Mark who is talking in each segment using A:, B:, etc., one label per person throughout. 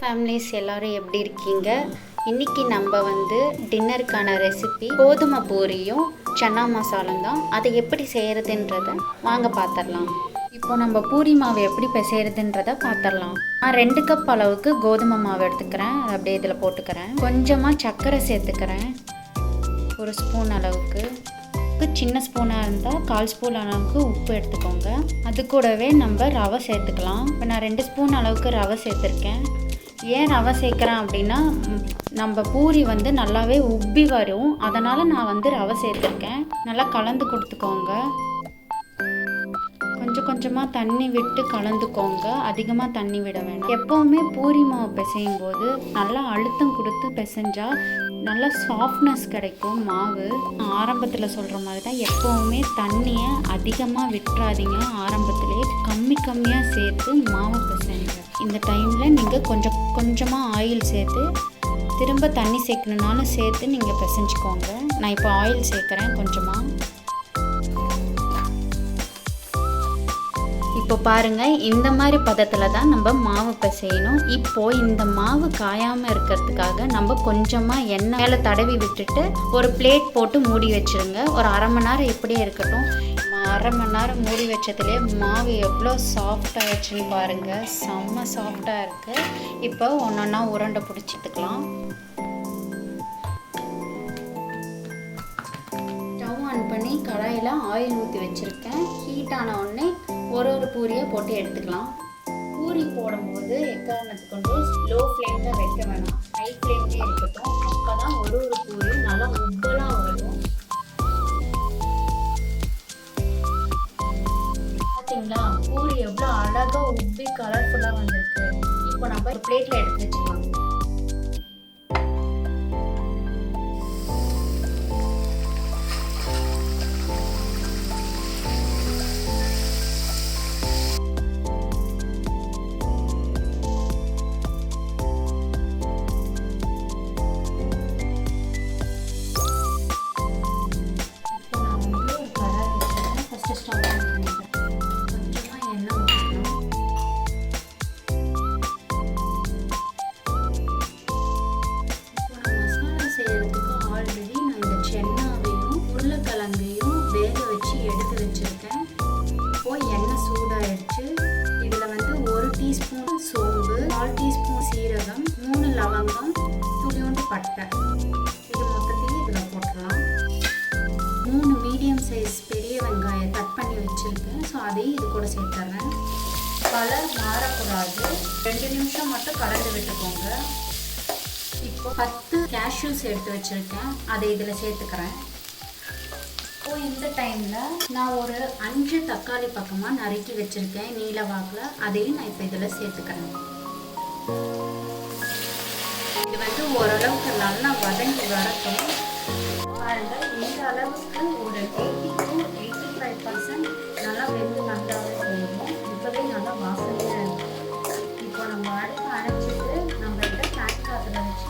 A: Families எல்லோரும் எப்படி இருக்கீங்க? இன்றைக்கி நம்ம டின்னருக்கான ரெசிபி கோதுமை பூரியும் சன்னா மசாலும் தான். அதை எப்படி செய்கிறதுன்றதை வாங்க பார்த்துடலாம். இப்போ நம்ம பூரி மாவு எப்படி செய்கிறதுன்றதை பார்த்துடலாம். நான் 2 கப் அளவுக்கு கோதுமை மாவு எடுத்துக்கிறேன். அதை அப்படியே இதில் போட்டுக்கிறேன். கொஞ்சமாக சர்க்கரை சேர்த்துக்கிறேன், 1 ஸ்பூன் அளவுக்கு. சின்ன ஸ்பூனாக இருந்தால் 1/4 ஸ்பூன் அளவுக்கு உப்பு எடுத்துக்கோங்க. அது கூடவே நம்ம ரவை சேர்த்துக்கலாம். இப்போ நான் 2 ஸ்பூன் அளவுக்கு ரவை சேர்த்துருக்கேன். ஏன் ரவை சேர்க்குறேன் அப்படின்னா, நம்ம பூரி நல்லாவே உப்பி வரும். அதனால் நான் ரவை சேர்த்துருக்கேன். நல்லா கலந்து கொடுத்துக்கோங்க. கொஞ்சம் கொஞ்சமாக தண்ணி விட்டு கலந்துக்கோங்க. அதிகமாக தண்ணி விட வேண்டாம். எப்போவுமே பூரி மாவு பிசையும் போது நல்லா அழுத்தம் கொடுத்து பிசைஞ்சால் நல்லா சாஃப்ட்னஸ் கிடைக்கும் மாவு. ஆரம்பத்தில் சொல்கிற மாதிரி தான், எப்போவுமே தண்ணியை அதிகமாக விட்டுறாதீங்க. ஆரம்பத்திலே கம்மியாக சேர்த்து மாவை பிசைங்க. இந்த டைமில் நீங்கள் கொஞ்சமாக ஆயில் சேர்த்து திரும்ப தண்ணி சேர்க்கணுன்னாலும் சேர்த்து நீங்கள் பிசைஞ்சிக்கோங்க. நான் இப்போ ஆயில் சேர்க்குறேன் கொஞ்சமாக. இப்போ பாருங்கள், இந்த மாதிரி பதத்தில் தான் நம்ம மாவு பிசையணும். இப்போது இந்த மாவு காயாமல் இருக்கிறதுக்காக நம்ம கொஞ்சமாக எண்ணெய் மேலே தடவி விட்டுட்டு ஒரு பிளேட் போட்டு மூடி வச்சுருங்க. ஒரு 1/2 மணி நேரம் இப்படியே இருக்கட்டும். 1/2 மணி நேரம் மூடி வச்சதுலேயே மாவு எவ்வளோ சாஃப்டாகிடுச்சுன்னு பாருங்கள். செம்ம சாஃப்டாக இருக்குது. இப்போ ஒன்றா உருண்டை பிடிச்சிட்டுக்கலாம். ஸ்டவ் ஆன் பண்ணி கடாயில் ஆயில் ஊற்றி வச்சுருக்கேன். ஹீட் ஆன உடனே ஒரு பூரியை போட்டு எடுத்துக்கலாம். பூரி போடும்போது எக்காரணத்துக்கு கொண்டு லோ ஃப்ளேமில் வைக்க வேணாம், ஹை ஃப்ளேம்லேயே இருக்கட்டும். அப்போ தான் ஒரு பூரி நல்லா உப்பலாக வரும். பார்த்தீங்களா, பூரி எவ்வளோ அழகாக உப்பி கலர்ஃபுல்லாக வந்திருக்கு. இப்போ நம்ம ஒரு பிளேட்டில் எடுத்து வச்சுக்கலாம். சோம்பு, 1/4 டீஸ்பூன் சீரகம், 3 லவங்கம், துளியோண்டு பட்டை, இது மொத்தத்தையும் இதில் போட்டுடலாம். 3 மீடியம் சைஸ் பெரிய வெங்காயம் கட் பண்ணி வச்சுருக்கேன். ஸோ அதையும் இது கூட சேர்த்துறேன். கலர் மாறக்கூடாது, 2 நிமிஷம் மட்டும் கலந்து விட்டுக்கோங்க. இப்போ 10 கேஷ்யூஸ் எடுத்து வச்சுருக்கேன், அதை இதில் சேர்த்துக்கிறேன். இந்த டைமில் நான் ஒரு 5 தக்காளி பக்கமாக நறுக்கி வச்சுருக்கேன் நீல வாக்கில். அதையும் நான் இப்போ இதில் சேர்த்துக்கிறேன். இது ஓரளவுக்கு நல்லா வதங்கி வரட்டும். பாருங்கள், இந்த அளவுக்கு ஒரு 80 to 85% நல்லா வெந்து நல்லாவே போகும். இப்போவே நல்லா வாசனையாக இருக்கும். இப்போ நம்ம அடுத்து அரைச்சிட்டு நம்ம இதை பேக் பாத்திரம் வச்சு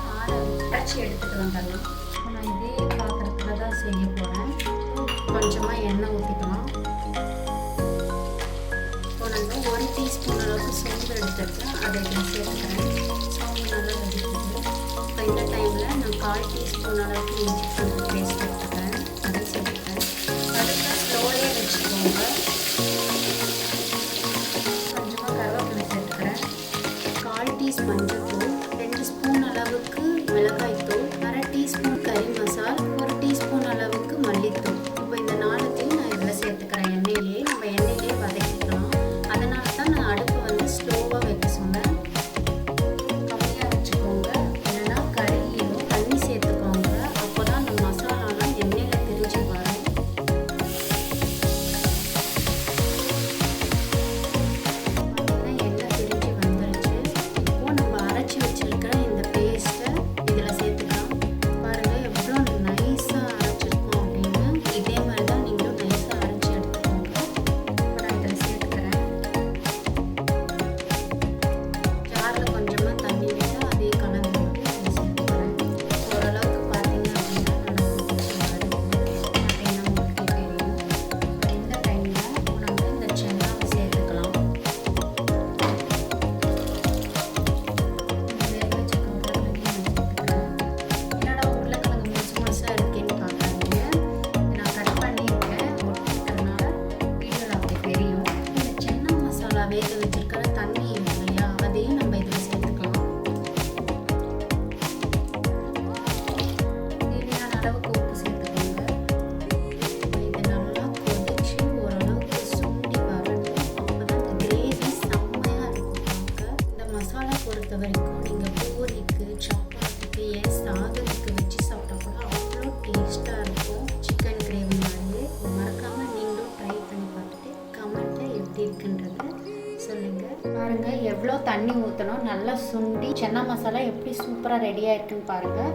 A: அரைச்சி எடுத்துகிட்டு வந்துடலாம். நான் இதே பாத்திரத்தில் தான் செய்ய போகிறேன். கொஞ்சமாக எண்ணெய் ஊற்றிக்கலாம். இப்போ நாங்கள் 1 டீஸ்பூன் அளவுக்கு சோம்பு எடுத்துருக்கேன், அதை இதில் சேர்த்துக்கிறேன். சோம்பு நல்லா வதக்கிட்டு இப்போ இந்த டைமில் நான் 1/4 டீஸ்பூன் அளவுக்கு இஞ்சி பூண்டு பேஸ்ட் எடுத்துக்கிறேன், அதை சேர்த்துக்கிறேன். அதுக்கு ஸ்லோலே வச்சுக்கோங்க. கொஞ்சமாக கருவேப்பிலை சேர்த்துக்கிறேன். 1/4 டீஸ்பூன் மஞ்சள்தூள், 2 ஸ்பூன் அளவுக்கு மிளகாய்த்தூள், 1/2 டீஸ்பூன் கறி மசால், 1 டீஸ்பூன் அளவுக்கு மல்லித்தூள். சேர்த்துக்கிறேன். நம்ம எண்ணெயிலே வதக்கிக்கலாம். அதனால தான் நான் அடுப்பு ஸ்லோவாக வைக்க சொன்னேன். கம்மியாக வச்சுக்கோங்க, இல்லைன்னா கறியிலும் தண்ணி சேர்த்துக்கோங்க. அப்போ தான் அந்த மசாலாலாம் எண்ணெயில் பிரிஞ்சு வரும். எண்ணெய் பிரிஞ்சு வந்துருச்சு. இப்போது நம்ம அரைச்சி வச்சிருக்கிற இந்த இருக்கும். நீங்கள் பூரிக்கு, சப்பாத்திக்கு, ஏன் சாதத்துக்கு வச்சு சாப்பிட்டா கூட அவ்வளோ டேஸ்ட்டாக இருக்கும். சிக்கன் கிரேவி மாதிரியே. மறக்காமல் நீங்களும் ட்ரை பண்ணி பார்த்துட்டு கமெண்ட்டில் எப்படி இருக்குன்றது சொல்லுங்கள். பாருங்கள் எவ்வளோ தண்ணி ஊற்றணும், நல்லா சுண்டி சன்னா மசாலா எப்படி சூப்பராக ரெடியாக இருக்குன்னு பாருங்கள்.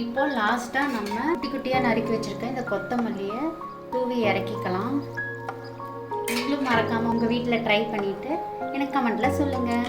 A: இப்போ லாஸ்ட்டாக நம்ம குட்டி குட்டியாக நறுக்கி வச்சுருக்க இந்த கொத்தமல்லியை தூவி இறக்கிக்கலாம். நீங்களும் மறக்காமல் உங்கள் வீட்டில் ட்ரை பண்ணிவிட்டு எனக்கு கமெண்ட்டில் சொல்லுங்கள்.